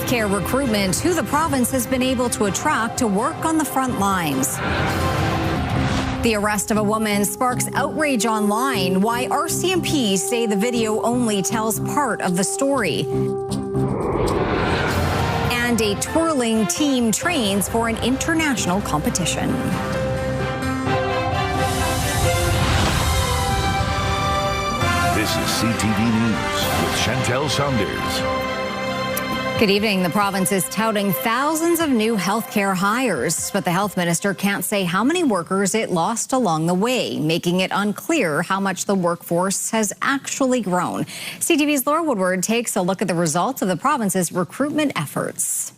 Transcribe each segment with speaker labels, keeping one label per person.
Speaker 1: healthcare recruitment, who the province has been able to attract to work on the front lines. The arrest of a woman sparks outrage online. Why RCMP say the video only tells part of the story. And a twirling team trains for an international competition.
Speaker 2: This is CTV News with Chantel Saunders.
Speaker 1: Good evening. The province is touting thousands of new healthcare hires, but the health minister can't say how many workers it lost along the way, making it unclear how much the workforce has actually grown. CTV's Laura Woodward takes a look at the results of the province's recruitment efforts.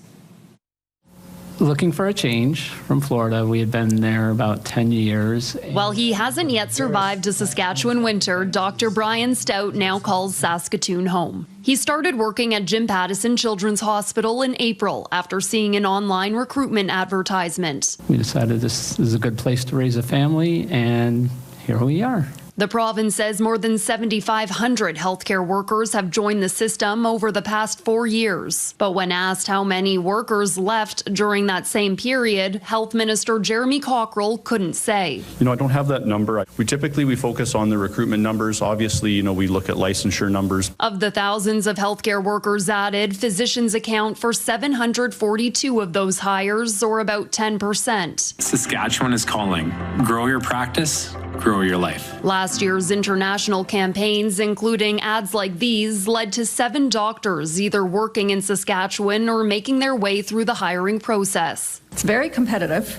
Speaker 3: Looking for a change from Florida. We had been there about 10 years.
Speaker 4: While he hasn't yet survived a Saskatchewan winter, Dr. Brian Stout now calls Saskatoon home. He started working at Jim Pattison Children's Hospital in April after seeing an online recruitment advertisement.
Speaker 3: We decided this is a good place to raise a family, and here we are.
Speaker 4: The province says more than 7,500 healthcare workers have joined the system over the past 4 years. But when asked how many workers left during that same period, Health Minister Jeremy Cockrell couldn't say.
Speaker 5: I don't have that number. We typically focus on the recruitment numbers. Obviously, we look at licensure numbers.
Speaker 4: Of the thousands of healthcare workers added, physicians account for 742 of those hires, or about 10%.
Speaker 6: Saskatchewan is calling. Grow your practice, grow your life.
Speaker 4: Last year's international campaigns, including ads like these, led to 7 doctors either working in Saskatchewan or making their way through the hiring process.
Speaker 7: It's very competitive.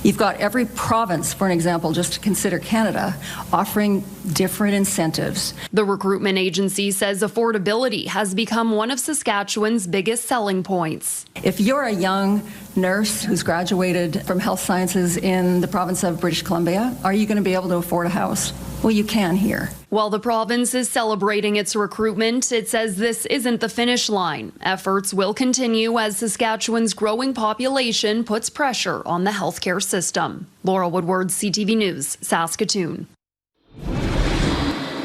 Speaker 7: You've got every province, for an example, just to consider Canada, offering different incentives.
Speaker 4: The recruitment agency says affordability has become one of Saskatchewan's biggest selling points.
Speaker 7: If you're a young nurse who's graduated from health sciences in the province of British Columbia, are you going to be able to afford a house? Well, you can here.
Speaker 4: While the province is celebrating its recruitment, it says this isn't the finish line. Efforts will continue as Saskatchewan's growing population puts pressure on the healthcare system. Laura Woodward, CTV News, Saskatoon.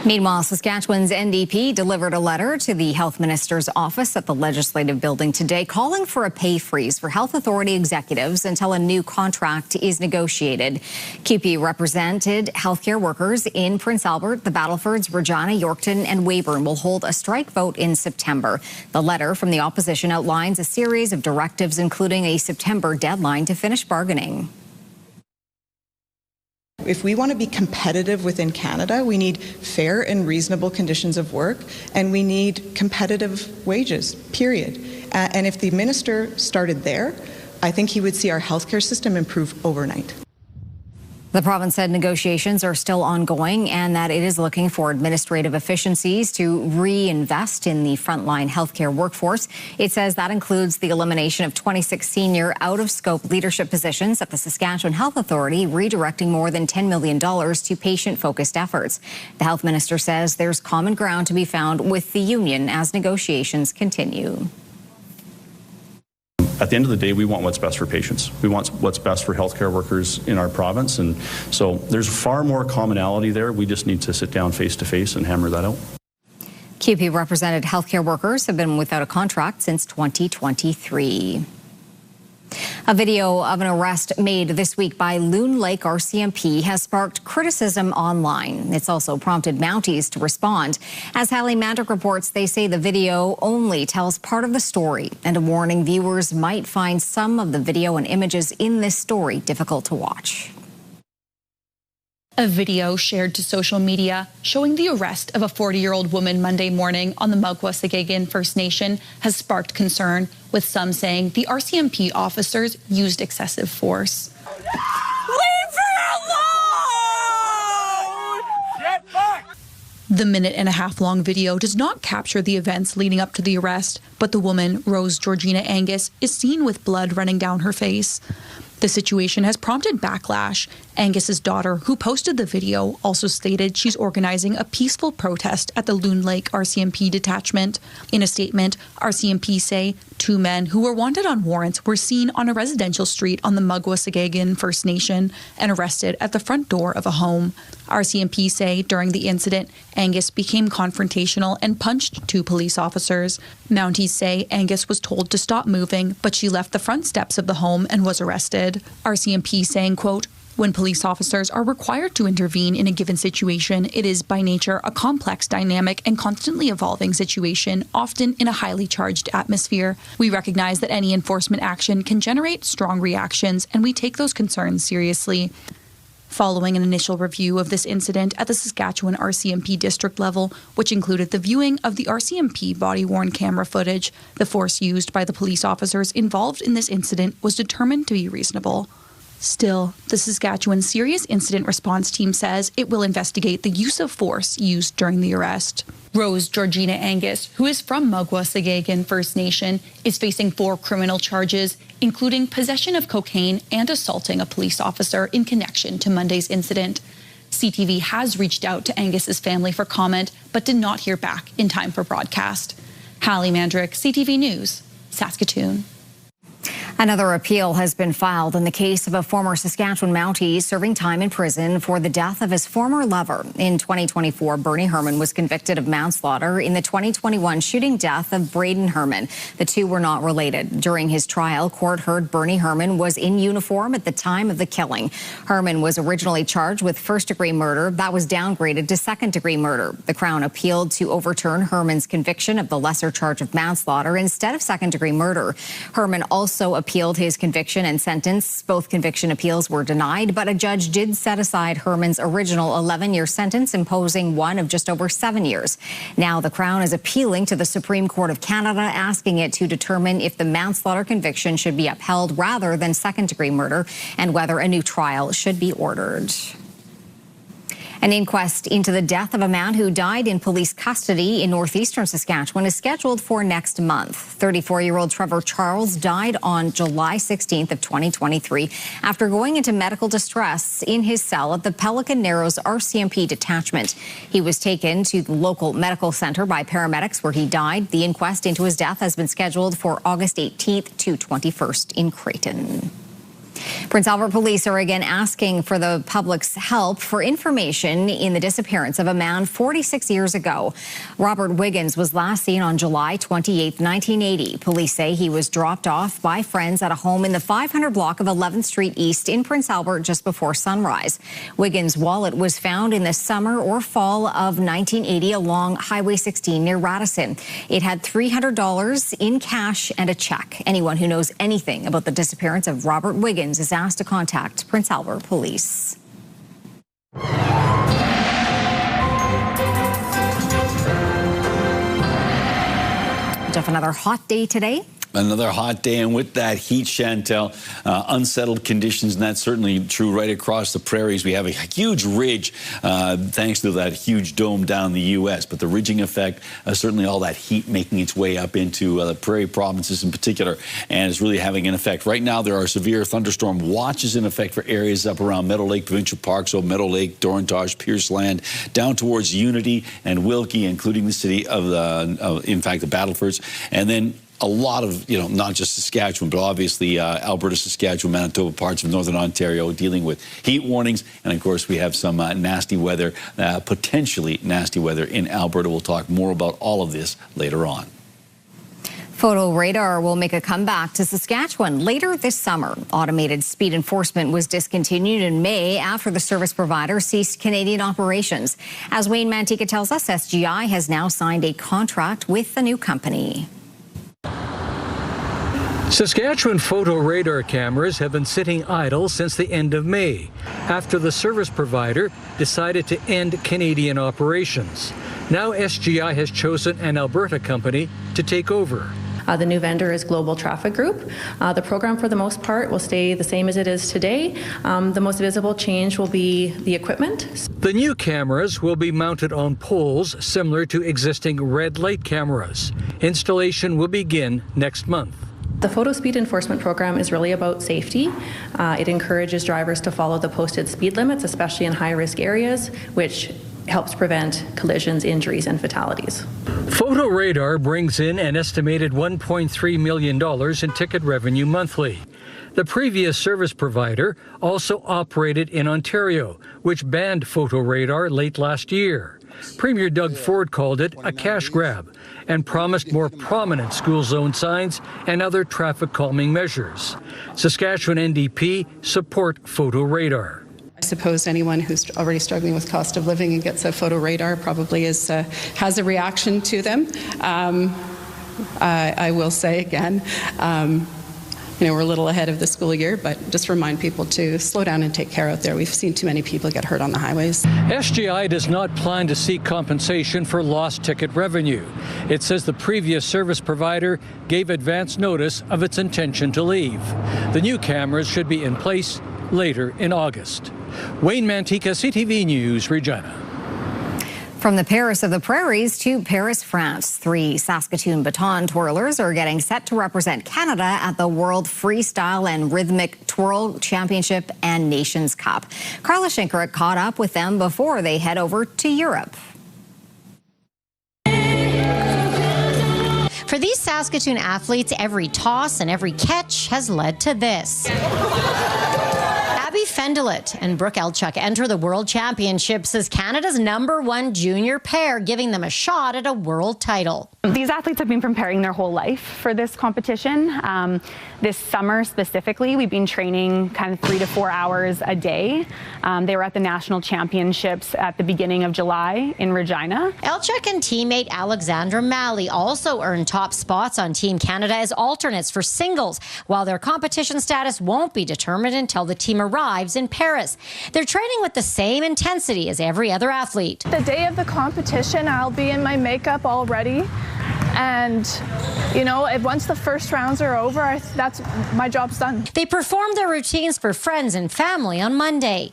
Speaker 1: Meanwhile, Saskatchewan's NDP delivered a letter to the health minister's office at the Legislative Building today calling for a pay freeze for health authority executives until a new contract is negotiated. QP represented healthcare workers in Prince Albert, the Battlefords, Regina, Yorkton and Weyburn will hold a strike vote in September. The letter from the opposition outlines a series of directives, including a September deadline to finish bargaining.
Speaker 8: If we want to be competitive within Canada, we need fair and reasonable conditions of work, and we need competitive wages, period. And if the minister started there, I think he would see our healthcare system improve overnight.
Speaker 1: The province said negotiations are still ongoing and that it is looking for administrative efficiencies to reinvest in the frontline healthcare workforce. It says that includes the elimination of 26 senior out-of-scope leadership positions at the Saskatchewan Health Authority, redirecting more than $10 million to patient-focused efforts. The health minister says there's common ground to be found with the union as negotiations continue.
Speaker 5: At the end of the day, we want what's best for patients. We want what's best for healthcare workers in our province. And so there's far more commonality there. We just need to sit down face to face and hammer that out.
Speaker 1: QP represented healthcare workers have been without a contract since 2023. A video of an arrest made this week by Loon Lake RCMP has sparked criticism online. It's also prompted Mounties to respond. As Hallie Mandrick reports, they say the video only tells part of the story, and a warning viewers might find some of the video and images in this story difficult to watch.
Speaker 9: A video shared to social media showing the arrest of a 40-year-old woman Monday morning on the Mugwasagagan First Nation has sparked concern, with some saying the RCMP officers used excessive force.
Speaker 10: Leave her alone! Get back!
Speaker 9: The minute-and-a-half-long video does not capture the events leading up to the arrest, but the woman, Rose Georgina Angus, is seen with blood running down her face. The situation has prompted backlash Angus's daughter, who posted the video, also stated she's organizing a peaceful protest at the Loon Lake RCMP detachment. In a statement, RCMP say 2 men who were wanted on warrants were seen on a residential street on the Mugwasagagan First Nation and arrested at the front door of a home. RCMP say during the incident, Angus became confrontational and punched 2 police officers. Mounties say Angus was told to stop moving, but she left the front steps of the home and was arrested. RCMP saying, quote, when police officers are required to intervene in a given situation, it is by nature a complex, dynamic, and constantly evolving situation, often in a highly charged atmosphere. We recognize that any enforcement action can generate strong reactions, and we take those concerns seriously. Following an initial review of this incident at the Saskatchewan RCMP district level, which included the viewing of the RCMP body-worn camera footage, the force used by the police officers involved in this incident was determined to be reasonable. Still, the Saskatchewan Serious Incident Response Team says it will investigate the use of force used during the arrest. Rose Georgina Angus, who is from Mugwasagagan First Nation, is facing 4 criminal charges, including possession of cocaine and assaulting a police officer in connection to Monday's incident. CTV has reached out to Angus's family for comment, but did not hear back in time for broadcast. Hallie Mandrick, CTV News, Saskatoon.
Speaker 1: Another appeal has been filed in the case of a former Saskatchewan Mountie serving time in prison for the death of his former lover. In 2024, Bernie Herman was convicted of manslaughter in the 2021 shooting death of Braden Herman. The 2 were not related. During his trial, court heard Bernie Herman was in uniform at the time of the killing. Herman was originally charged with first-degree murder. That was downgraded to second-degree murder. The Crown appealed to overturn Herman's conviction of the lesser charge of manslaughter instead of second-degree murder. Herman also appealed his conviction and sentence. Both conviction appeals were denied, but a judge did set aside Herman's original 11-year sentence, imposing one of just over 7 years. Now the Crown is appealing to the Supreme Court of Canada, asking it to determine if the manslaughter conviction should be upheld rather than second-degree murder and whether a new trial should be ordered. An inquest into the death of a man who died in police custody in northeastern Saskatchewan is scheduled for next month. 34-year-old Trevor Charles died on July 16th of 2023 after going into medical distress in his cell at the Pelican Narrows RCMP detachment. He was taken to the local medical center by paramedics where he died. The inquest into his death has been scheduled for August 18th to 21st in Creighton. Prince Albert police are again asking for the public's help for information in the disappearance of a man 46 years ago. Robert Wiggins was last seen on July 28, 1980. Police say he was dropped off by friends at a home in the 500 block of 11th Street East in Prince Albert just before sunrise. Wiggins' wallet was found in the summer or fall of 1980 along Highway 16 near Radisson. It had $300 in cash and a check. Anyone who knows anything about the disappearance of Robert Wiggins is asked to contact Prince Albert Police. Jeff, another hot day today.
Speaker 11: Another hot day, and with that heat, Chantel, unsettled conditions, and that's certainly true right across the prairies. We have a huge ridge thanks to that huge dome down the U.S., but the ridging effect, certainly all that heat making its way up into the prairie provinces in particular, and is really having an effect. Right now, there are severe thunderstorm watches in effect for areas up around Meadow Lake, Provincial Park, so Meadow Lake, Dorantage, Pierceland, down towards Unity and Wilkie, including the city of in fact, the Battlefords, and then a lot of, not just Saskatchewan, but obviously Alberta, Saskatchewan, Manitoba, parts of Northern Ontario dealing with heat warnings. And of course, we have some nasty weather, potentially nasty weather in Alberta. We'll talk more about all of this later on.
Speaker 1: Photo radar will make a comeback to Saskatchewan later this summer. Automated speed enforcement was discontinued in May after the service provider ceased Canadian operations. As Wayne Mantika tells us, SGI has now signed a contract with the new company.
Speaker 12: Saskatchewan photo radar cameras have been sitting idle since the end of May, after the service provider decided to end Canadian operations. Now SGI has chosen an Alberta company to take over.
Speaker 13: The new vendor is Global Traffic Group. The program, for the most part, will stay the same as it is today. The most visible change will be the equipment.
Speaker 12: The new cameras will be mounted on poles similar to existing red light cameras. Installation will begin next month.
Speaker 13: The photo speed enforcement program is really about safety. It encourages drivers to follow the posted speed limits, especially in high-risk areas, which helps prevent collisions, injuries, and fatalities.
Speaker 12: Photo radar brings in an estimated $1.3 million in ticket revenue monthly. The previous service provider also operated in Ontario, which banned photo radar late last year. Premier Doug Ford called it a cash grab and promised more prominent school zone signs and other traffic calming measures. Saskatchewan NDP support photo radar.
Speaker 14: I suppose anyone who's already struggling with cost of living and gets a photo radar probably has a reaction to them. I will say again, we're a little ahead of the school year, but just remind people to slow down and take care out there. We've seen too many people get hurt on the highways.
Speaker 12: SGI does not plan to seek compensation for lost ticket revenue. It says the previous service provider gave advance notice of its intention to leave. The new cameras should be in place later in August. Wayne Mantika, CTV News, Regina.
Speaker 1: From the Paris of the Prairies to Paris, France, 3 Saskatoon Baton twirlers are getting set to represent Canada at the World Freestyle and Rhythmic Twirl Championship and Nations Cup. Carla Shinkerick caught up with them before they head over to Europe.
Speaker 15: For these Saskatoon athletes, every toss and every catch has led to this. Abby Fendelet and Brooke Elchuk enter the World Championships as Canada's #1 junior pair, giving them a shot at a world title.
Speaker 16: These athletes have been preparing their whole life for this competition. This summer specifically, we've been training kind of 3 to 4 hours a day. They were at the national championships at the beginning of July in Regina.
Speaker 15: Elchuk and teammate Alexandra Malley also earned top spots on Team Canada as alternates for singles, while their competition status won't be determined until the team arrives in Paris. They're training with the same intensity as every other athlete.
Speaker 17: The day of the competition, I'll be in my makeup all ready. And, once the first rounds are over, that's my job's done.
Speaker 15: They performed their routines for friends and family on Monday.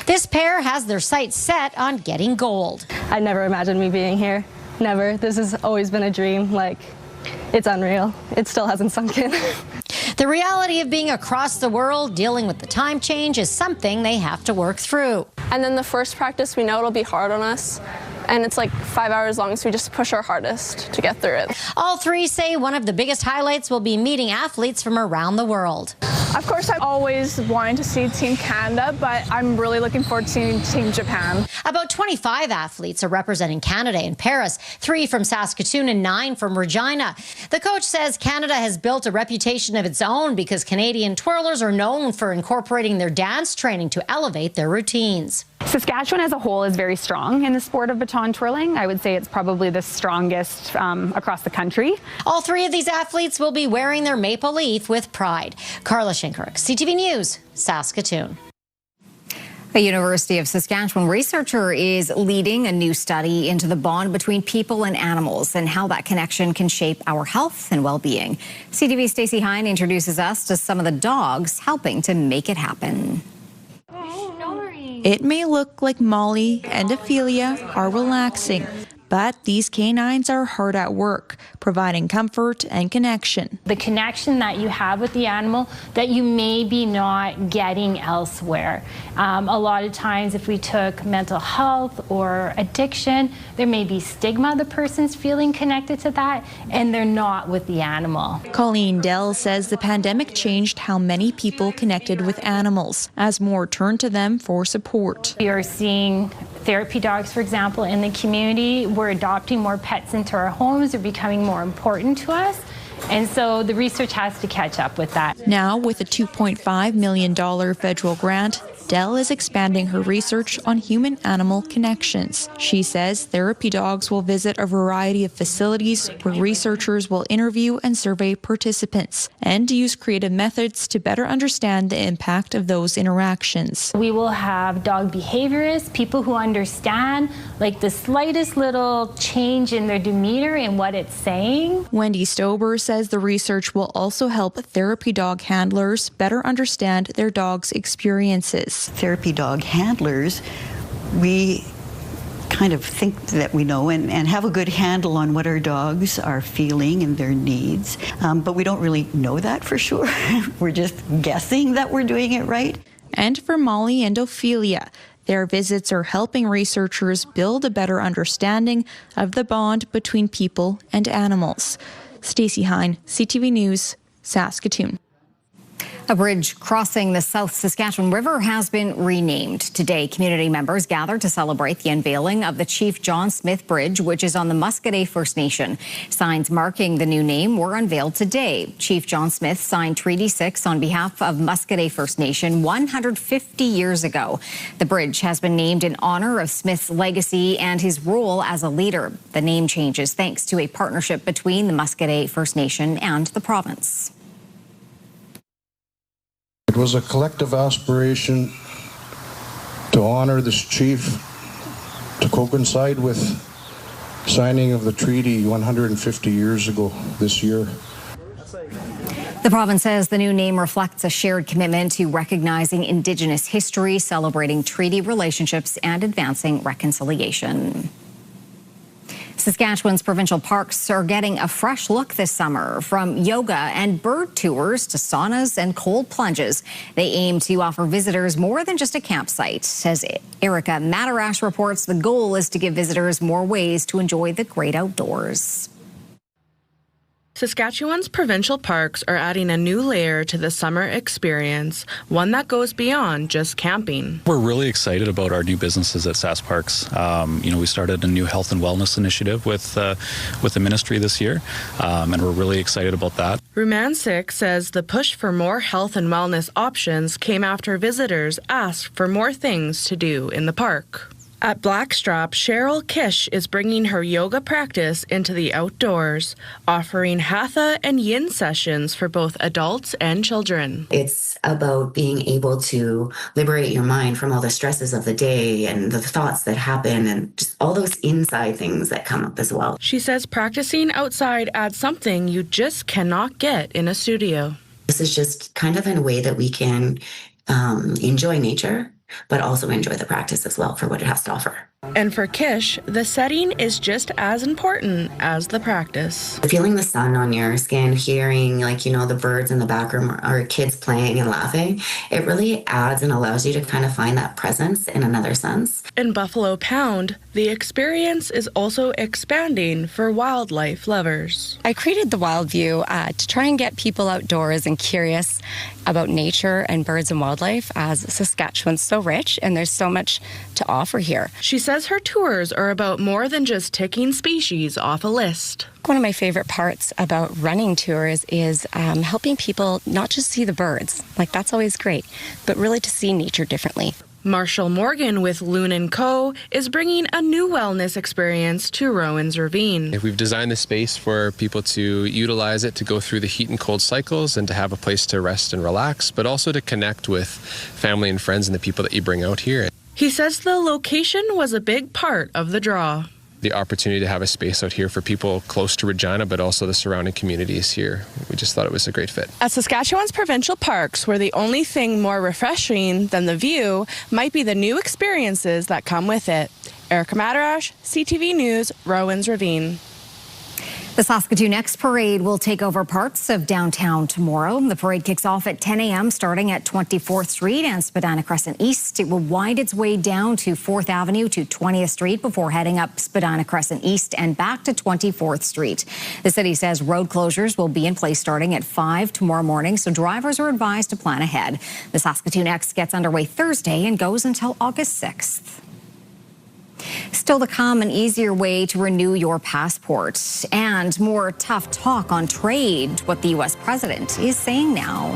Speaker 15: This pair has their sights set on getting gold.
Speaker 18: I never imagined me being here. Never. This has always been a dream. It's unreal. It still hasn't sunk in.
Speaker 15: The reality of being across the world, dealing with the time change, is something they have to work through.
Speaker 18: And then the first practice, we know it'll be hard on us. And it's 5 hours long, so we just push our hardest to get through it.
Speaker 15: All 3 say one of the biggest highlights will be meeting athletes from around the world.
Speaker 17: Of course, I've always wanted to see Team Canada, but I'm really looking forward to seeing Team Japan.
Speaker 15: About 25 athletes are representing Canada in Paris, 3 from Saskatoon and 9 from Regina. The coach says Canada has built a reputation of its own because Canadian twirlers are known for incorporating their dance training to elevate their routines.
Speaker 16: Saskatchewan as a whole is very strong in the sport of baton twirling. I would say it's probably the strongest across the country.
Speaker 15: All 3 of these athletes will be wearing their maple leaf with pride. Carla Shinkerick, CTV News, Saskatoon.
Speaker 1: A University of Saskatchewan researcher is leading a new study into the bond between people and animals and how that connection can shape our health and well-being. CTV's Stacey Hine introduces us to some of the dogs helping to make it happen.
Speaker 19: It may look like Molly and Ophelia are relaxing, but these canines are hard at work, providing comfort and connection.
Speaker 20: The connection that you have with the animal that you may be not getting elsewhere. A lot of times if we took mental health or addiction, there may be stigma the person's feeling connected to that, and they're not with the animal.
Speaker 19: Colleen Dell says the pandemic changed how many people connected with animals, as more turned to them for support.
Speaker 20: We are seeing therapy dogs, for example, in the community. We're adopting more pets into our homes. They're becoming more important to us. And so the research has to catch up with that.
Speaker 19: Now, with a $2.5 million federal grant, Dell is expanding her research on human-animal connections. She says therapy dogs will visit a variety of facilities where researchers will interview and survey participants and use creative methods to better understand the impact of those interactions.
Speaker 20: We will have dog behaviorists, people who understand the slightest little change in their demeanor and what it's saying.
Speaker 19: Wendy Stober says the research will also help therapy dog handlers better understand their dog's experiences.
Speaker 21: Therapy dog handlers, we kind of think that we know and have a good handle on what our dogs are feeling and their needs. But we don't really know that for sure. We're just guessing that we're doing it right.
Speaker 19: And for Molly and Ophelia, their visits are helping researchers build a better understanding of the bond between people and animals. Stacey Hine, CTV News, Saskatoon.
Speaker 1: A bridge crossing the South Saskatchewan River has been renamed. Today, community members gathered to celebrate the unveiling of the Chief John Smith Bridge, which is on the Muscadet First Nation. Signs marking the new name were unveiled today. Chief John Smith signed Treaty 6 on behalf of Muscadet First Nation 150 years ago. The bridge has been named in honor of Smith's legacy and his role as a leader. The name changes thanks to a partnership between the Muscadet First Nation and the province.
Speaker 22: It was a collective aspiration to honor this chief, to coincide with signing of the treaty 150 years ago this year.
Speaker 1: The province says the new name reflects a shared commitment to recognizing Indigenous history, celebrating treaty relationships, and advancing reconciliation. Saskatchewan's provincial parks are getting a fresh look this summer. From yoga and bird tours to saunas and cold plunges, they aim to offer visitors more than just a campsite. As Erica Matarash reports, the goal is to give visitors more ways to enjoy the great outdoors.
Speaker 23: Saskatchewan's provincial parks are adding a new layer to the summer experience, one that goes beyond just camping.
Speaker 24: We're really excited about our new businesses at Sask Parks. We started a new health and wellness initiative with the ministry this year, and we're really excited about that.
Speaker 23: Rumansik says the push for more health and wellness options came after visitors asked for more things to do in the park. At Blackstrap, Cheryl Kish is bringing her yoga practice into the outdoors, offering hatha and yin sessions for both adults and children.
Speaker 25: It's about being able to liberate your mind from all the stresses of the day and the thoughts that happen and just all those inside things that come up as well.
Speaker 23: She says practicing outside adds something you just cannot get in a studio.
Speaker 25: This is just kind of in a way that we can enjoy nature, but also enjoy the practice as well for what it has to offer.
Speaker 23: And for Kish, the setting is just as important as the practice.
Speaker 25: Feeling the sun on your skin, hearing the birds in the background or kids playing and laughing, it really adds and allows you to kind of find that presence in another sense.
Speaker 23: In Buffalo Pound, the experience is also expanding for wildlife lovers.
Speaker 26: I created the Wild View to try and get people outdoors and curious about nature and birds and wildlife, as Saskatchewan's so rich and there's so much to offer here.
Speaker 23: She says her tours are about more than just ticking species off a list.
Speaker 26: One of my favorite parts about running tours is helping people not just see the birds, that's always great, but really to see nature differently.
Speaker 23: Marshall Morgan with Loon & Co. is bringing a new wellness experience to Rowan's Ravine.
Speaker 27: We've designed the space for people to utilize it to go through the heat and cold cycles and to have a place to rest and relax, but also to connect with family and friends and the people that you bring out here.
Speaker 23: He says the location was a big part of the draw.
Speaker 27: The opportunity to have a space out here for people close to Regina, but also the surrounding communities here. We just thought it was a great fit.
Speaker 23: At Saskatchewan's provincial parks, where the only thing more refreshing than the view might be the new experiences that come with it. Erica Matarash, CTV News, Rowan's Ravine.
Speaker 1: The Saskatoon X Parade will take over parts of downtown tomorrow. The parade kicks off at 10 a.m. starting at 24th Street and Spadina Crescent East. It will wind its way down to 4th Avenue to 20th Street before heading up Spadina Crescent East and back to 24th Street. The city says road closures will be in place starting at 5 tomorrow morning, so drivers are advised to plan ahead. The Saskatoon X gets underway Thursday and goes until August 6th. Still to come, an easier way to renew your passport and more tough talk on trade, what the U.S. president is saying now.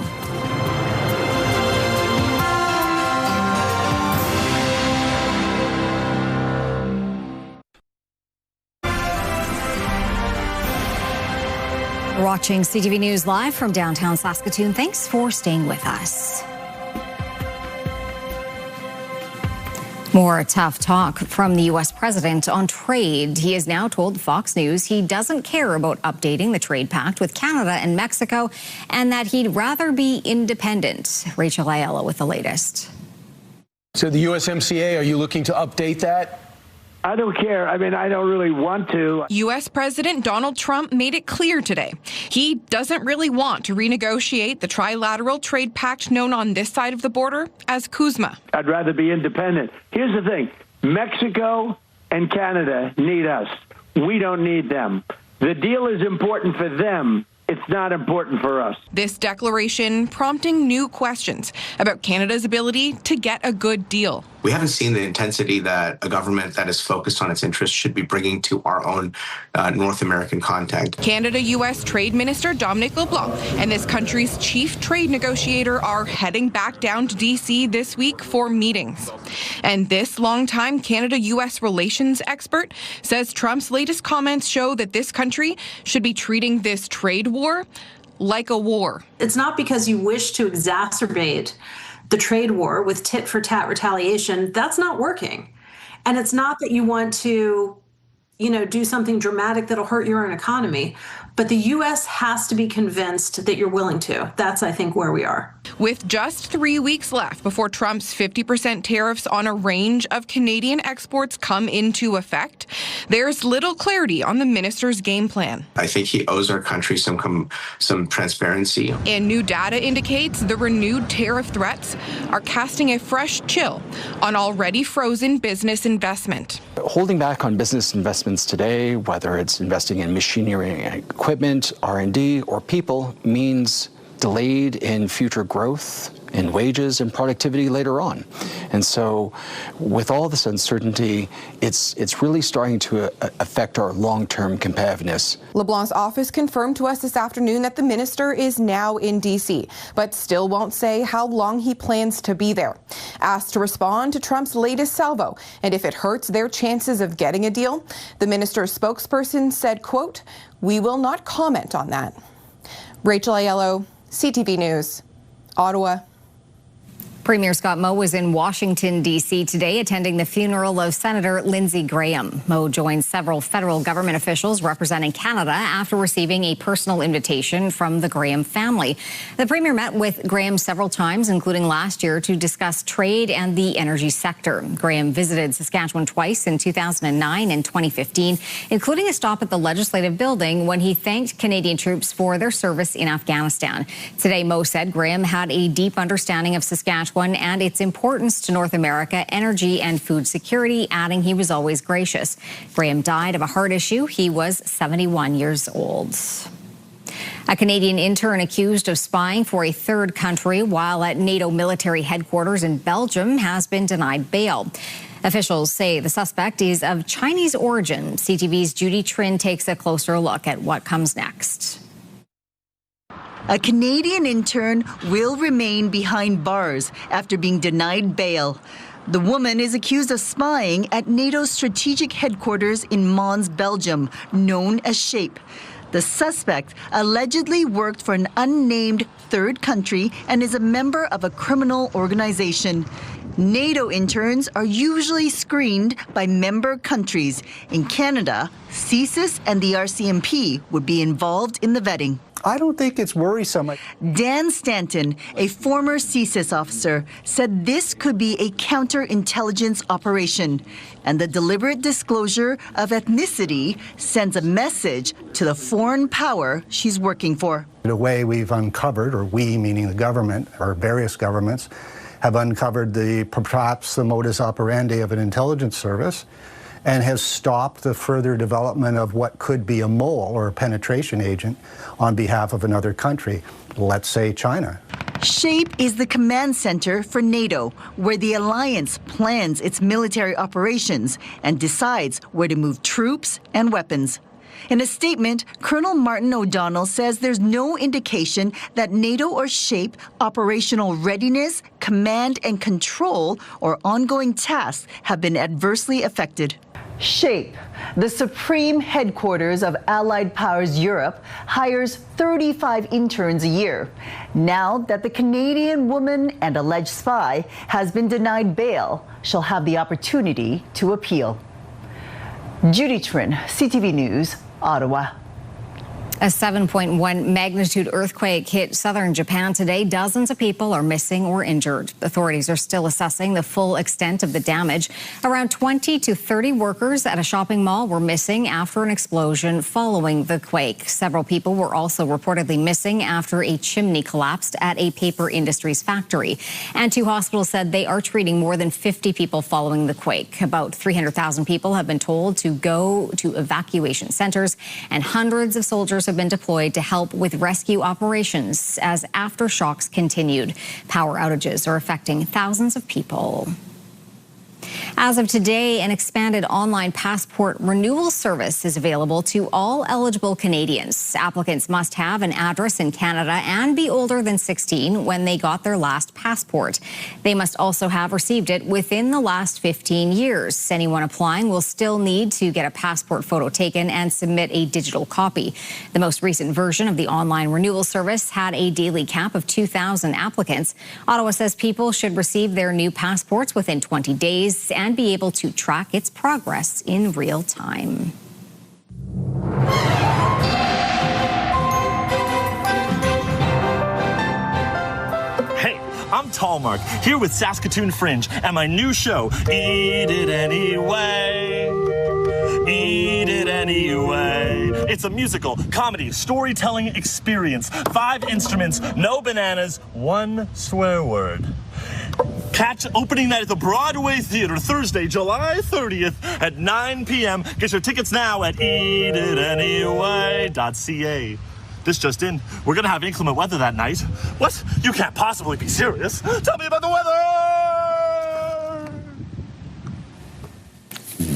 Speaker 1: We're watching CTV News live from downtown Saskatoon. Thanks for staying with us. More tough talk from the U.S. president on trade. He has now told Fox News he doesn't care about updating the trade pact with Canada and Mexico and that he'd rather be independent. Rachel Ayala with the latest.
Speaker 28: So the USMCA, are you looking to update that?
Speaker 2: I don't care. I mean, I don't really want to.
Speaker 3: U.S. President Donald Trump made it clear today he doesn't really want to renegotiate the trilateral trade pact known on this side of the border as CUSMA.
Speaker 2: I'd rather be independent. Here's the thing. Mexico and Canada need us. We don't need them. The deal is important for them. It's not important for us.
Speaker 3: This declaration prompting new questions about Canada's ability to get a good deal.
Speaker 4: We haven't seen the intensity that a government that is focused on its interests should be bringing to our own North American contact.
Speaker 3: Canada-U.S. Trade Minister Dominic LeBlanc and this country's chief trade negotiator are heading back down to D.C. this week for meetings. And this longtime Canada-U.S. relations expert says Trump's latest comments show that this country should be treating this trade war like a war.
Speaker 5: It's not because you wish to exacerbate the trade war with tit-for-tat retaliation. That's not working. And it's not that you want to, do something dramatic that'll hurt your own economy. But the U.S. has to be convinced that you're willing to. That's, I think, where we are.
Speaker 3: With just 3 weeks left before Trump's 50% tariffs on a range of Canadian exports come into effect, there's little clarity on the minister's game plan.
Speaker 4: I think he owes our country some transparency.
Speaker 3: And new data indicates the renewed tariff threats are casting a fresh chill on already frozen business investment.
Speaker 6: Holding back on business investments today, whether it's investing in machinery and equipment, R&D, or people, means delayed in future growth in wages and productivity later on. And so with all this uncertainty, it's really starting to affect our long-term competitiveness.
Speaker 7: LeBlanc's office confirmed to us this afternoon that the minister is now in D.C., but still won't say how long he plans to be there. Asked to respond to Trump's latest salvo and if it hurts their chances of getting a deal, the minister's spokesperson said, quote, "We will not comment on that." Rachel Aiello, CTV News, Ottawa.
Speaker 1: Premier Scott Moe was in Washington, D.C. today attending the funeral of Senator Lindsey Graham. Moe joined several federal government officials representing Canada after receiving a personal invitation from the Graham family. The Premier met with Graham several times, including last year, to discuss trade and the energy sector. Graham visited Saskatchewan twice in 2009 and 2015, including a stop at the Legislative Building when he thanked Canadian troops for their service in Afghanistan. Today, Moe said Graham had a deep understanding of Saskatchewan and its importance to North America, energy and food security, adding he was always gracious. Graham died of a heart issue. He was 71 years old. A Canadian intern accused of spying for a third country while at NATO military headquarters in Belgium has been denied bail. Officials say the suspect is of Chinese origin. CTV's Judy Trin takes a closer look at what comes next.
Speaker 8: A Canadian intern will remain behind bars after being denied bail. The woman is accused of spying at NATO's strategic headquarters in Mons, Belgium, known as SHAPE. The suspect allegedly worked for an unnamed third country and is a member of a criminal organization. NATO interns are usually screened by member countries. In Canada, CSIS and the RCMP would be involved in the vetting.
Speaker 28: I don't think it's worrisome.
Speaker 8: Dan Stanton, a former CSIS officer, said this could be a counterintelligence operation, and the deliberate disclosure of ethnicity sends a message to the foreign power she's working for.
Speaker 28: The way we've uncovered, or we meaning the government, or various governments, have uncovered perhaps the modus operandi of an intelligence service, and has stopped the further development of what could be a mole or a penetration agent on behalf of another country, let's say China.
Speaker 8: SHAPE is the command center for NATO, where the alliance plans its military operations and decides where to move troops and weapons. In a statement, Colonel Martin O'Donnell says there's no indication that NATO or SHAPE operational readiness, command and control, or ongoing tasks have been adversely affected. SHAPE, the supreme headquarters of Allied Powers Europe, hires 35 interns a year. Now that the Canadian woman and alleged spy has been denied bail, she'll have the opportunity to appeal. Judy Trin, CTV News, Ottawa.
Speaker 1: A 7.1 magnitude earthquake hit southern Japan today. Dozens of people are missing or injured. Authorities are still assessing the full extent of the damage. Around 20 to 30 workers at a shopping mall were missing after an explosion following the quake. Several people were also reportedly missing after a chimney collapsed at a paper industries factory. And 2 hospitals said they are treating more than 50 people following the quake. About 300,000 people have been told to go to evacuation centers, and hundreds of soldiers have been deployed to help with rescue operations as aftershocks continued. Power outages are affecting thousands of people. As of today, an expanded online passport renewal service is available to all eligible Canadians. Applicants must have an address in Canada and be older than 16 when they got their last passport. They must also have received it within the last 15 years. Anyone applying will still need to get a passport photo taken and submit a digital copy. The most recent version of the online renewal service had a daily cap of 2,000 applicants. Ottawa says people should receive their new passports within 20 days and be able to track its progress in real time.
Speaker 9: Hey, I'm Tallmark, here with Saskatoon Fringe and my new show, Eat It Anyway. Eat It Anyway. It's a musical, comedy, storytelling experience. 5 instruments, no bananas, 1 swear word. Catch opening night at the Broadway Theatre Thursday, July 30th at 9 p.m. Get your tickets now at eatitanyway.ca. This just in, we're going to have inclement weather that night. What? You can't possibly be serious. Tell me about the weather!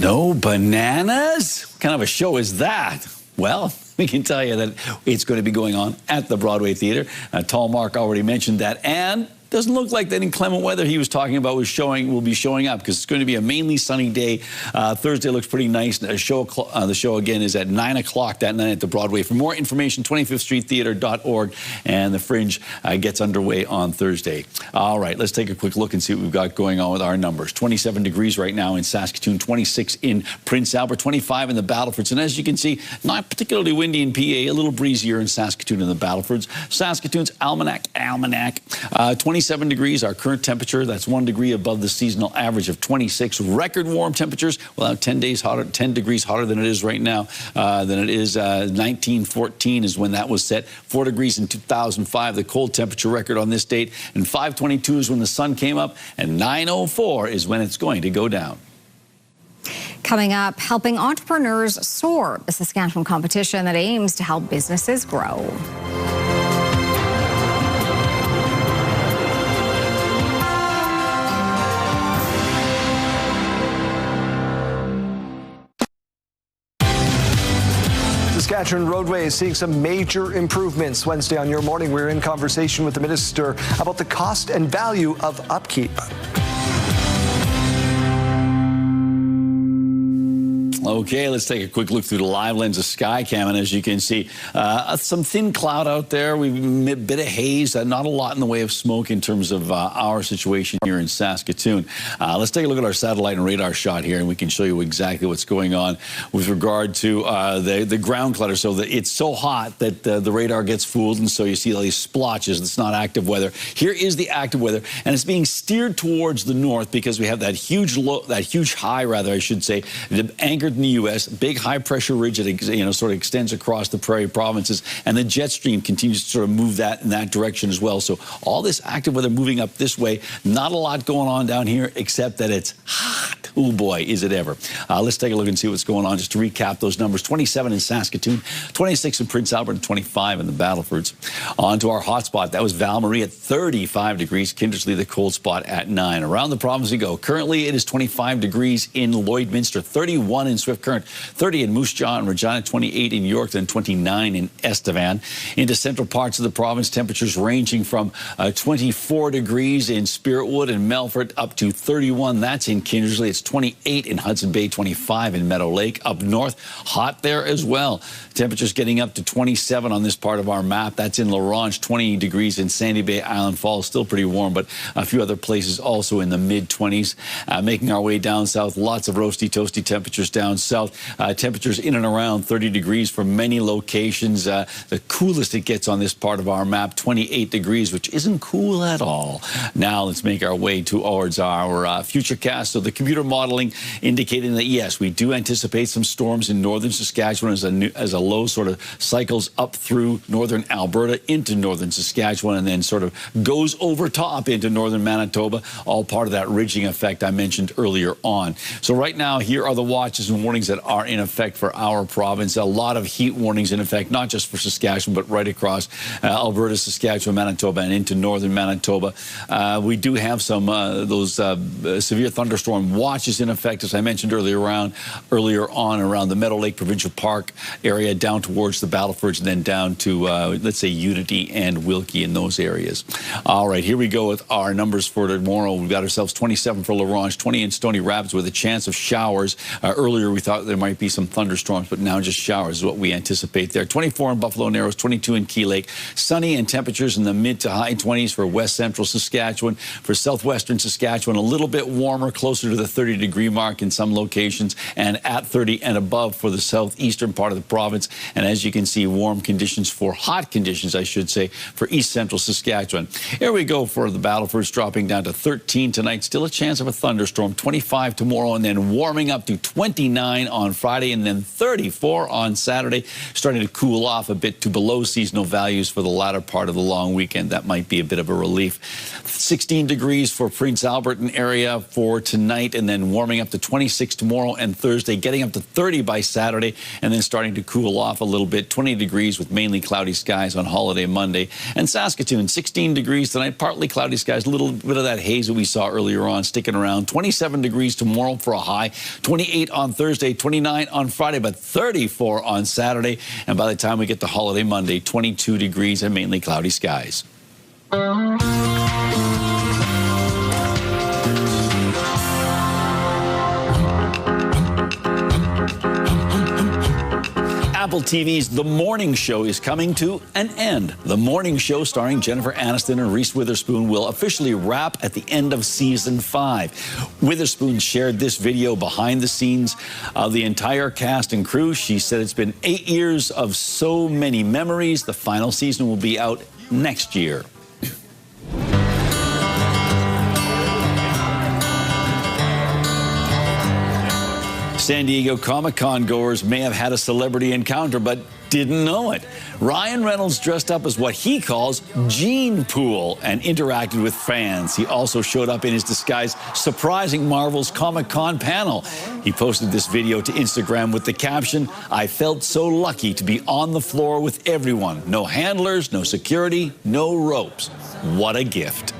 Speaker 10: No bananas? What kind of a show is that? Well, we can tell you that it's going to be going on at the Broadway Theatre. Tallmark already mentioned that, and doesn't look like that inclement weather he was talking about will be showing up, because it's going to be a mainly sunny day. Thursday looks pretty nice. The show again is at 9 o'clock that night at the Broadway. For more information, 25thstreettheater.org, and the Fringe gets underway on Thursday. All right, let's take a quick look and see what we've got going on with our numbers. 27 degrees right now in Saskatoon, 26 in Prince Albert, 25 in the Battlefords. And as you can see, not particularly windy in PA, a little breezier in Saskatoon and the Battlefords. Saskatoon's almanac, 27 degrees, our current temperature. That's 1 degree above the seasonal average of 26. Record warm temperatures, well, 10 degrees hotter than it is right now. Than it is 1914 is when that was set. 4 degrees in 2005, the cold temperature record on this date. And 522 is when the sun came up, and 904 is when it's going to go down.
Speaker 1: Coming up, helping entrepreneurs soar, a Saskatchewan competition that aims to help businesses grow.
Speaker 11: Saskatchewan roadway is seeing some major improvements. Wednesday on Your Morning, we're in conversation with the minister about the cost and value of upkeep.
Speaker 10: Okay, let's take a quick look through the live lens of Skycam, and as you can see, some thin cloud out there. We've a bit of haze, not a lot in the way of smoke in terms of our situation here in Saskatoon. Let's take a look at our satellite and radar shot here, and we can show you exactly what's going on with regard to the ground clutter. So that it's so hot that the radar gets fooled, and so you see all these splotches. It's not active weather. Here is the active weather, and it's being steered towards the north because we have that huge high, I should say, anchored in the U.S., big high-pressure ridge that sort of extends across the Prairie provinces, and the jet stream continues to sort of move that in that direction as well. So all this active weather moving up this way, not a lot going on down here except that it's hot. Oh boy, is it ever. Let's take a look and see what's going on. Just to recap those numbers, 27 in Saskatoon, 26 in Prince Albert, and 25 in the Battlefords. On to our hot spot. That was Val-Marie at 35 degrees. Kindersley, the cold spot, at 9. Around the province we go. Currently, it is 25 degrees in Lloydminster, 31 in Swift Current, 30 in Moose Jaw and Regina, 28 in York, then 29 in Estevan. Into central parts of the province, temperatures ranging from 24 degrees in Spiritwood and Melfort up to 31. That's in Kindersley. It's 28 in Hudson Bay, 25 in Meadow Lake. Up north, hot there as well. Temperatures getting up to 27 on this part of our map. That's in La Ronge, 20 degrees in Sandy Bay, Island Falls. Still pretty warm, but a few other places also in the mid-20s. Making our way down south, lots of roasty, toasty temperatures down south. Temperatures in and around 30 degrees for many locations. The coolest it gets on this part of our map, 28 degrees, which isn't cool at all. Now let's make our way towards our futurecast. So the computer modeling indicating that, yes, we do anticipate some storms in northern Saskatchewan as a low sort of cycles up through northern Alberta into northern Saskatchewan and then sort of goes over top into northern Manitoba, all part of that ridging effect I mentioned earlier on. So right now, here are the watches and warnings that are in effect for our province. A lot of heat warnings in effect, not just for Saskatchewan, but right across Alberta, Saskatchewan, Manitoba, and into northern Manitoba. We do have some those severe thunderstorm watches in effect, as I mentioned earlier on around the Meadow Lake Provincial Park area, down towards the Battlefords, and then down to, let's say, Unity and Wilkie in those areas. All right, here we go with our numbers for tomorrow. We've got ourselves 27 for La Ronge, 20 in Stony Rapids with a chance of showers. Earlier, we thought there might be some thunderstorms, but now just showers is what we anticipate there. 24 in Buffalo Narrows, 22 in Key Lake. Sunny and temperatures in the mid to high 20s for west central Saskatchewan. For southwestern Saskatchewan, a little bit warmer, closer to the 30-degree mark in some locations, and at 30 and above for the southeastern part of the province. And as you can see, warm conditions for hot conditions, I should say, for east central Saskatchewan. Here we go for the Battlefords, dropping down to 13 tonight. Still a chance of a thunderstorm. 25 tomorrow, and then warming up to 29 on Friday, and then 34 on Saturday. Starting to cool off a bit to below seasonal values for the latter part of the long weekend. That might be a bit of a relief. 16 degrees for Prince Alberton area for tonight, and then warming up to 26 tomorrow and Thursday, getting up to 30 by Saturday, and then starting to cool off a little bit. 20 degrees with mainly cloudy skies on holiday Monday. And Saskatoon, 16 degrees tonight, partly cloudy skies, a little bit of that haze that we saw earlier on sticking around. 27 degrees tomorrow for a high, 28 on Thursday, 29 on Friday, but 34 on Saturday. And by the time we get to holiday Monday, 22 degrees and mainly cloudy skies. Apple TV's The Morning Show is coming to an end. The Morning Show, starring Jennifer Aniston and Reese Witherspoon, will officially wrap at the end of season 5. Witherspoon shared this video behind the scenes of the entire cast and crew. She said it's been 8 years of so many memories. The final season will be out next year. San Diego Comic-Con goers may have had a celebrity encounter, but didn't know it. Ryan Reynolds dressed up as what he calls Gene Pool and interacted with fans. He also showed up in his disguise, surprising Marvel's Comic-Con panel. He posted this video to Instagram with the caption, "I felt so lucky to be on the floor with everyone. No handlers, no security, no ropes. What a gift."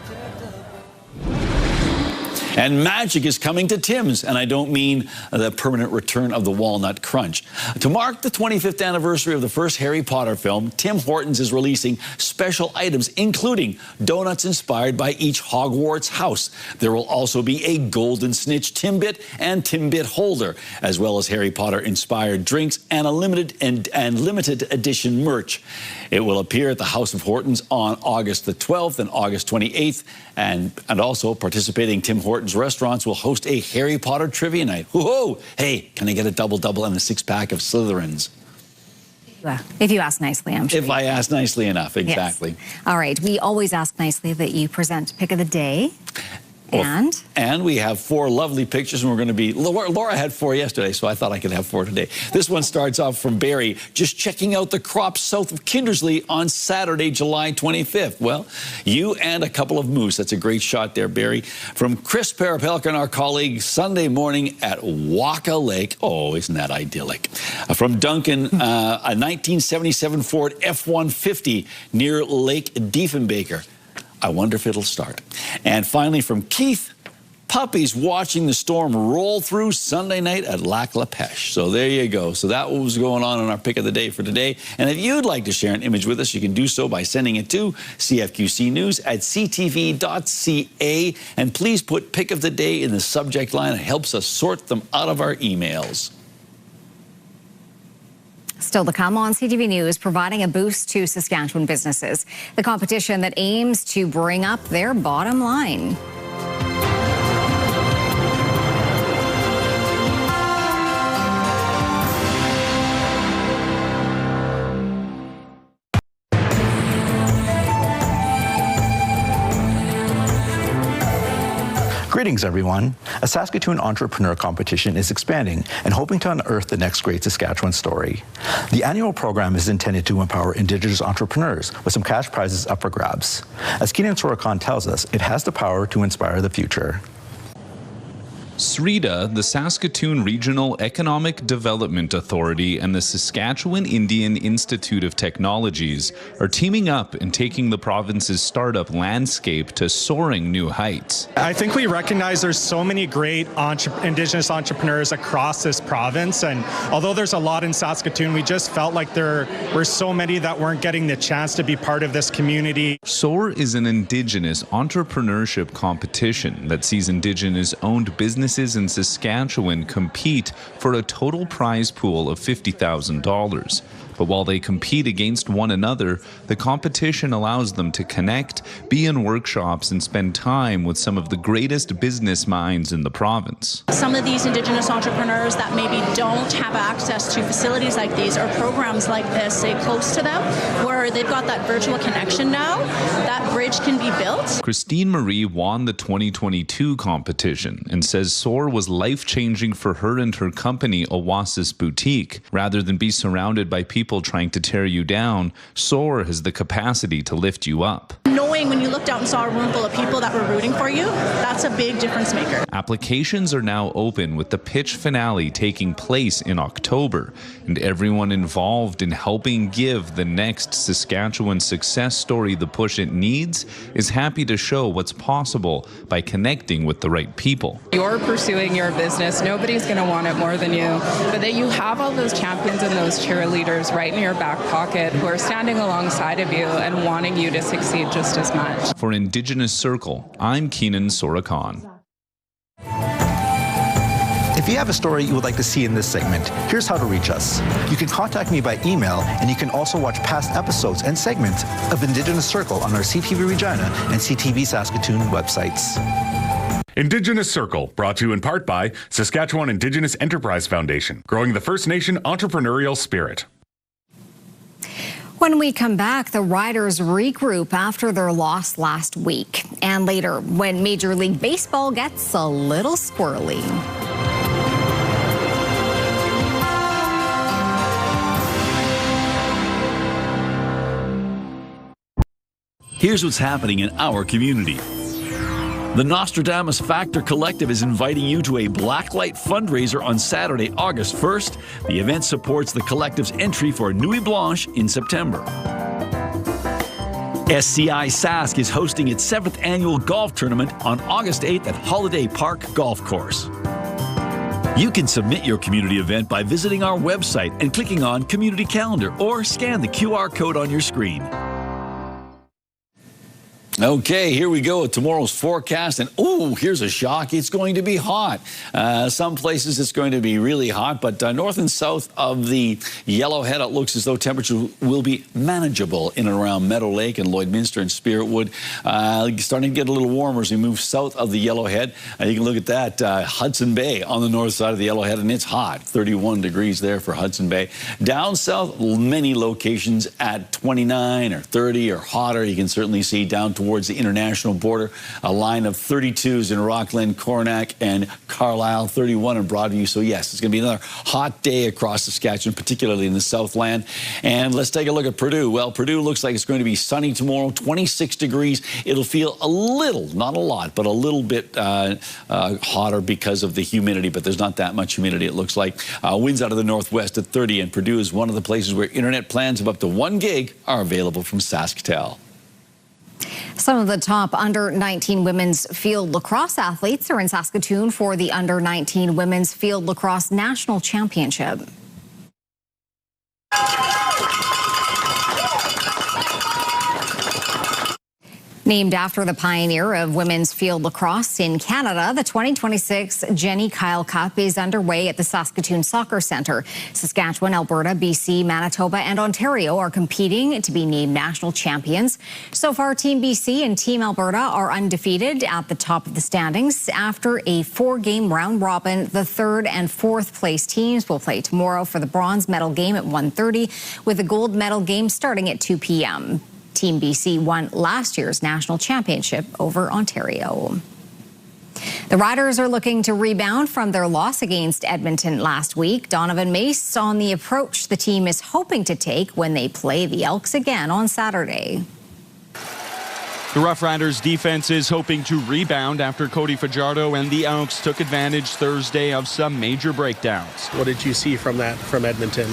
Speaker 10: And magic is coming to Tim's, and I don't mean the permanent return of the Walnut Crunch. To mark the 25th anniversary of the first Harry Potter film, Tim Hortons is releasing special items, including donuts inspired by each Hogwarts house. There will also be a golden snitch Timbit and Timbit holder, as well as Harry Potter-inspired drinks and a limited edition merch. It will appear at the House of Hortons on August the 12th and August 28th, and also participating Tim Hortons restaurants will host a Harry Potter trivia night. Whoa! Hey, can I get a double-double and a 6-pack of Slytherins?
Speaker 1: If you ask nicely, I'm sure.
Speaker 10: If I ask nicely enough, exactly.
Speaker 1: Yes. All right, we always ask nicely that you present pick of the day.
Speaker 10: And we have 4 lovely pictures, and we're going to be... Laura had 4 yesterday, so I thought I could have 4 today. This one starts off from Barry, just checking out the crops south of Kindersley on Saturday, July 25th. Well, you and a couple of moose. That's a great shot there, Barry. From Chris Parapelkin, our colleague, Sunday morning at Waka Lake. Oh, isn't that idyllic? From Duncan, a 1977 Ford F-150 near Lake Diefenbaker. I wonder if it'll start. And finally, from Keith, puppies watching the storm roll through Sunday night at Lac La Pêche. So there you go. So that was going on in our pick of the day for today. And if you'd like to share an image with us, you can do so by sending it to cfqcnews@ctv.ca. And please put pick of the day in the subject line. It helps us sort them out of our emails.
Speaker 1: Still to come on CTV News, providing a boost to Saskatchewan businesses. The competition that aims to bring up their bottom line.
Speaker 12: Greetings, everyone. A Saskatoon entrepreneur competition is expanding and hoping to unearth the next great Saskatchewan story. The annual program is intended to empower Indigenous entrepreneurs with some cash prizes up for grabs. As Keenan Sorokan tells us, it has the power to inspire the future.
Speaker 13: SREDA, the Saskatoon Regional Economic Development Authority, and the Saskatchewan Indian Institute of Technologies are teaming up and taking the province's startup landscape to soaring new heights.
Speaker 14: I think we recognize there's so many great Indigenous entrepreneurs across this province, and although there's a lot in Saskatoon, we just felt like there were so many that weren't getting the chance to be part of this community.
Speaker 13: SOAR is an Indigenous entrepreneurship competition that sees Indigenous-owned businesses in Saskatchewan compete for a total prize pool of $50,000. But while they compete against one another, the competition allows them to connect, be in workshops, and spend time with some of the greatest business minds in the province.
Speaker 15: Some of these Indigenous entrepreneurs that maybe don't have access to facilities like these or programs like this, say close to them, where they've got that virtual connection now, that bridge can be built.
Speaker 13: Christine Marie won the 2022 competition and says SOAR was life-changing for her and her company, Oasis Boutique. Rather than be surrounded by people trying to tear you down, SOAR has the capacity to lift you up.
Speaker 15: Knowing when you looked out and saw a room full of people that were rooting for you, that's a big difference maker.
Speaker 13: Applications are now open with the pitch finale taking place in October, and everyone involved in helping give the next Saskatchewan success story the push it needs is happy to show what's possible by connecting with the right people.
Speaker 16: You're pursuing your business, nobody's going to want it more than you, but that you have all those champions and those cheerleaders right in your back pocket who are standing alongside of you and wanting you to succeed just as much.
Speaker 13: For Indigenous Circle, I'm Keenan Sorokan.
Speaker 12: If you have a story you would like to see in this segment, here's how to reach us. You can contact me by email, and you can also watch past episodes and segments of Indigenous Circle on our CTV Regina and CTV Saskatoon websites.
Speaker 17: Indigenous Circle, brought to you in part by Saskatchewan Indigenous Enterprise Foundation, growing the First Nation entrepreneurial spirit.
Speaker 1: When we come back, the Riders regroup after their loss last week. And later, when Major League Baseball gets a little squirrely.
Speaker 10: Here's what's happening in our community. The Nostradamus Factor Collective is inviting you to a blacklight fundraiser on Saturday, August 1st. The event supports the collective's entry for Nuit Blanche in September. SCI Sask is hosting its 7th annual golf tournament on August 8th at Holiday Park Golf Course. You can submit your community event by visiting our website and clicking on Community Calendar or scan the QR code on your screen. Okay, here we go with tomorrow's forecast. And, oh, here's a shock. It's going to be hot. Some places it's going to be really hot, but north and south of the Yellowhead, it looks as though temperature will be manageable in and around Meadow Lake and Lloydminster and Spiritwood. Starting to get a little warmer as we move south of the Yellowhead. You can look at that. Hudson Bay on the north side of the Yellowhead, and it's hot. 31 degrees there for Hudson Bay. Down south, many locations at 29 or 30 or hotter. You can certainly see down towards the international border, a line of 32s in Rockland, Coronach, and Carlisle, 31 in Broadview. So yes, it's going to be another hot day across Saskatchewan, particularly in the Southland. And let's take a look at Purdue. Well, Purdue looks like it's going to be sunny tomorrow, 26 degrees. It'll feel a little, not a lot, but a little bit hotter because of the humidity, but there's not that much humidity, it looks like. Winds out of the northwest at 30, and Purdue is one of the places where internet plans of up to 1 gig are available from SaskTel.
Speaker 1: Some of the top under-19 women's field lacrosse athletes are in Saskatoon for the under-19 women's field lacrosse national championship. Named after the pioneer of women's field lacrosse in Canada, the 2026 Jenny Kyle Cup is underway at the Saskatoon Soccer Centre. Saskatchewan, Alberta, BC, Manitoba and Ontario are competing to be named national champions. So far, Team BC and Team Alberta are undefeated at the top of the standings. After a 4-game round robin, the 3rd and 4th place teams will play tomorrow for the bronze medal game at 1:30, with the gold medal game starting at 2 p.m. Team BC won last year's national championship over Ontario. The Riders are looking to rebound from their loss against Edmonton last week. Donovan Mace on the approach the team is hoping to take when they play the Elks again on Saturday.
Speaker 18: The Rough Riders defense is hoping to rebound after Cody Fajardo and the Elks took advantage Thursday of some major breakdowns.
Speaker 19: What did you see from Edmonton?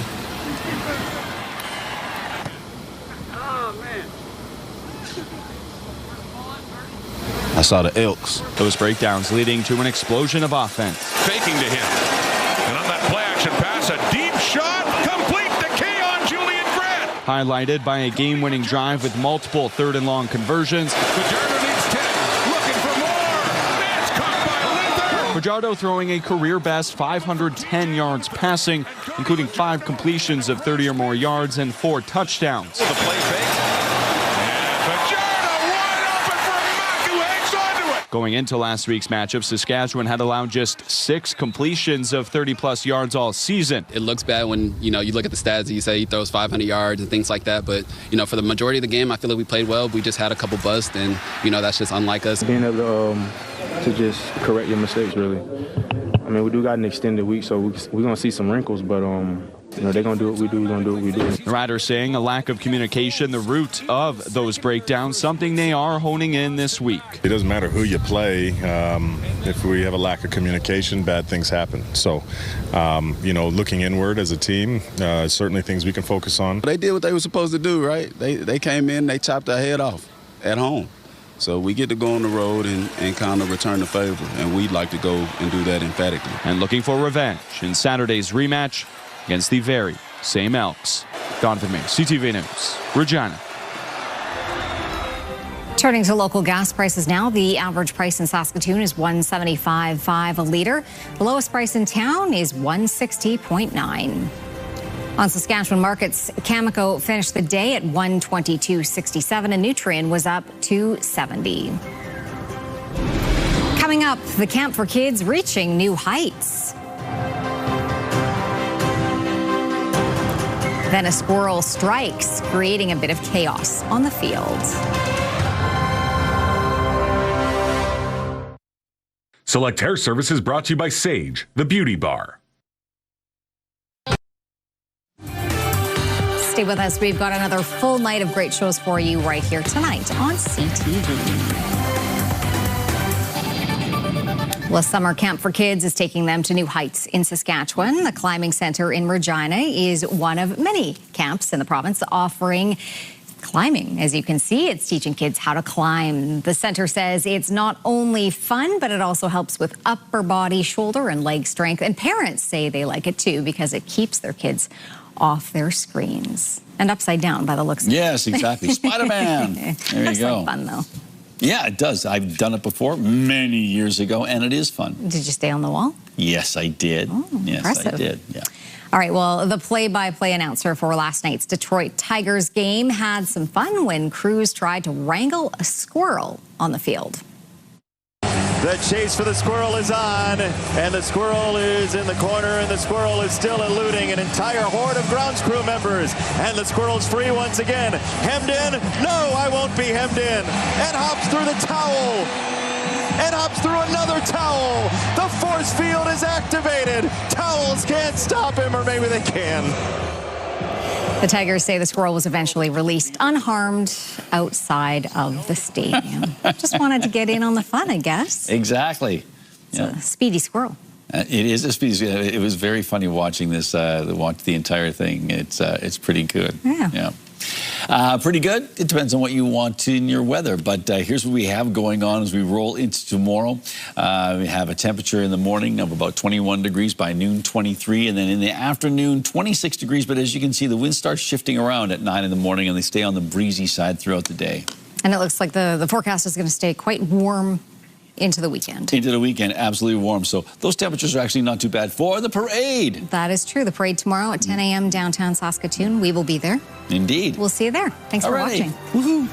Speaker 18: I saw the Elks. Those breakdowns leading to an explosion of offense.
Speaker 20: Faking to him. And on that play action pass, a deep shot, complete to Keon Julian Grant.
Speaker 18: Highlighted by a game-winning drive with multiple 3rd and long conversions.
Speaker 20: Fajardo needs 10, looking for more. It's caught by Luther.
Speaker 18: Fajardo throwing a career-best 510 yards passing, including 5 completions of 30 or more yards and 4 touchdowns.
Speaker 20: The play fake.
Speaker 18: Going into last week's matchup, Saskatchewan had allowed just 6 completions of 30-plus yards all season.
Speaker 21: It looks bad when, you look at the stats and you say he throws 500 yards and things like that. But, for the majority of the game, I feel like we played well. We just had a couple busts, and, that's just unlike us.
Speaker 22: Being able to just correct your mistakes, really. I mean, we do got an extended week, so we're going to see some wrinkles, but they're going to do what we do, we're going to do what we do.
Speaker 18: The Riders saying a lack of communication, the root of those breakdowns, something they are honing in this week.
Speaker 24: It doesn't matter who you play. If we have a lack of communication, bad things happen. So, looking inward as a team, certainly things we can focus on.
Speaker 21: They did what they were supposed to do, right? They came in, they chopped our head off at home. So we get to go on the road and kind of return the favor, and we'd like to go and do that emphatically.
Speaker 18: And looking for revenge in Saturday's rematch against the very same Elks. Donovan Mace, CTV News, Regina.
Speaker 1: Turning to local gas prices now, the average price in Saskatoon is $1.75.5 a litre. The lowest price in town is $1.60.9. On Saskatchewan markets, Cameco finished the day at $122.67 and Nutrien was up $2.70. Coming up, the camp for kids reaching new heights. Then a squirrel strikes, creating a bit of chaos on the field.
Speaker 17: Select Hair Services brought to you by Sage, the beauty bar.
Speaker 1: Stay with us. We've got another full night of great shows for you right here tonight on CTV. Well, summer camp for kids is taking them to new heights in Saskatchewan. The climbing center in Regina is one of many camps in the province offering climbing. As you can see, it's teaching kids how to climb. The center says it's not only fun, but it also helps with upper body, shoulder, and leg strength. And parents say they like it too because it keeps their kids off their screens. And upside down by the looks of it.
Speaker 10: Yes, exactly. Spider-Man. There you
Speaker 1: That's
Speaker 10: go.
Speaker 1: like fun, though.
Speaker 10: Yeah, it does. I've done it before many years ago, and it is fun.
Speaker 1: Did you stay on the wall?
Speaker 10: Yes, I did.
Speaker 1: Oh,
Speaker 10: yes,
Speaker 1: impressive.
Speaker 10: I did. Yeah.
Speaker 1: All right, well, the play-by-play announcer for last night's Detroit Tigers game had some fun when crews tried to wrangle a squirrel on the field.
Speaker 25: The chase for the squirrel is on, and the squirrel is in the corner, and the squirrel is still eluding an entire horde of grounds crew members. And the squirrel's free once again. Hemmed in? No, I won't be hemmed in. And hops through the towel. And hops through another towel. The force field is activated. Towels can't stop him, or maybe they can.
Speaker 1: The Tigers say the squirrel was eventually released unharmed outside of the stadium. Just wanted to get in on the fun, I guess.
Speaker 10: Exactly.
Speaker 1: It's a speedy squirrel.
Speaker 10: It is a species. It was very funny watching this, watch the entire thing. It's pretty good. Yeah. Pretty good. It depends on what you want in your weather. But here's what we have going on as we roll into tomorrow. We have a temperature in the morning of about 21 degrees, by noon 23, and then in the afternoon 26 degrees. But as you can see, the wind starts shifting around at 9 in the morning, and they stay on the breezy side throughout the day. And it looks like the forecast is going to stay quite warm into the weekend. Into the weekend, absolutely warm. So those temperatures are actually not too bad for the parade. That is true. The parade tomorrow at 10 a.m. downtown Saskatoon. We will be there. Indeed. We'll see you there. Thanks for watching. Woohoo.